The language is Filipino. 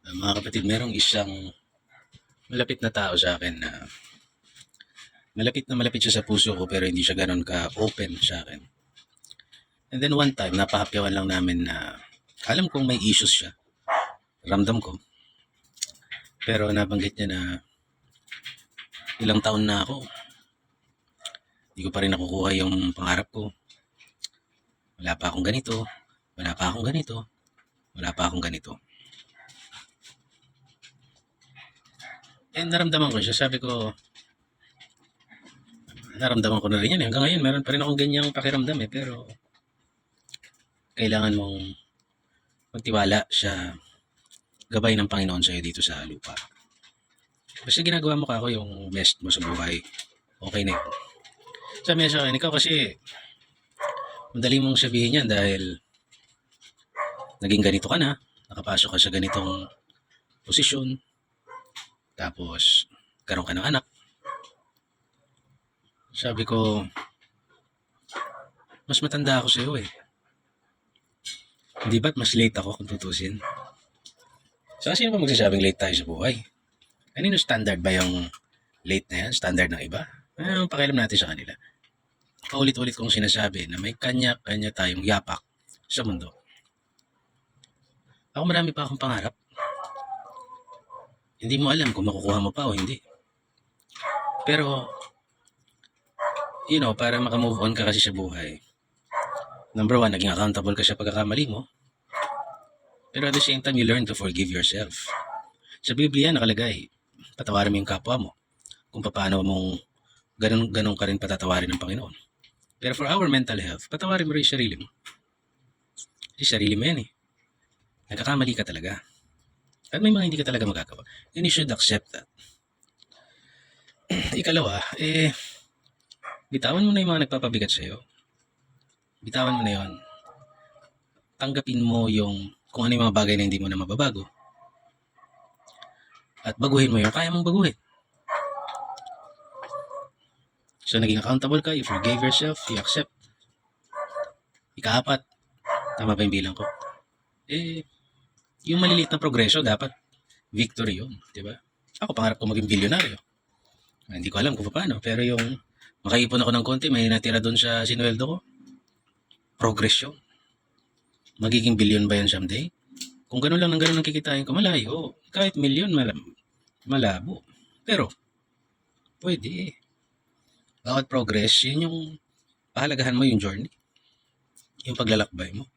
Mga kapatid, merong isang malapit na tao sa akin na malapit siya sa puso ko pero hindi siya gano'n ka-open sa akin. And then one time, napahapyawan lang namin na alam kong may issues siya. Ramdam ko. Pero nabanggit niya na ilang taon na ako. Hindi ko pa rin nakukuha yung pangarap ko. Wala pa akong ganito. Wala pa akong ganito. Wala pa akong ganito. And naramdaman ko siya. Sabi ko, naramdaman ko na rin yan. Hanggang ngayon, meron pa rin akong ganyang pakiramdam pero kailangan mong magtiwala sa gabay ng Panginoon sa'yo dito sa lupa. Basta ginagawa mo kako yung best mo sa buhay, okay na yun. Sabi niya sa akin, ikaw kasi madali mong sabihin yan dahil naging ganito ka na, nakapasok ka sa ganitong posisyon, tapos karoon ka ng anak. Sabi ko, mas matanda ako sa'yo eh. Hindi ba't mas late ako kung tutusin? So, sino ba magsasabing late tayo sa buhay? Kanino standard ba yung late na yan? Standard ng iba? Ang pakialam natin sa kanila. Paulit-ulit kong sinasabi na may kanya-kanya tayong yapak sa mundo. Ako marami pa akong pangarap. Hindi mo alam kung makukuha mo pa o hindi. Pero, para makamove on ka kasi sa buhay, number one, naging accountable ka sa pagkakamali mo. Pero at the same time, you learn to forgive yourself. Sa Biblia nakalagay, patawarin mo yung kapwa mo. Kung paano mong ganun ka rin patatawarin ng Panginoon. Pero for our mental health, patawarin mo rin yung sarili mo. Kasi sarili mo yan eh. Nagkakamali ka talaga. At may mga hindi ka talaga magagawa. And you should accept that. Ikalawa, bitawan mo na yung mga nagpapabigat sa'yo. Bitawan mo na yun. Tanggapin mo yung kung ano yung mga bagay na hindi mo na mababago. At baguhin mo yung kaya mong baguhin. So, naging accountable ka, you forgave yourself, you accept. Ikaapat, tama ba yung bilang ko? Yung maliliit na progreso, dapat victory yun, di ba? Ako, pangarap ko maging bilyonaryo. Hindi ko alam kung paano, pero yung makaipon ako ng konti, may natira doon sa sinuweldo ko. Progress yun. Magiging billion ba yan someday? Kung gano'n lang ng gano'n ang kikitain ko, malayo. Kahit milyon, malabo. Pero, pwede. Bawat progress, yun yung pahalagahan mo yung journey. Yung paglalakbay mo.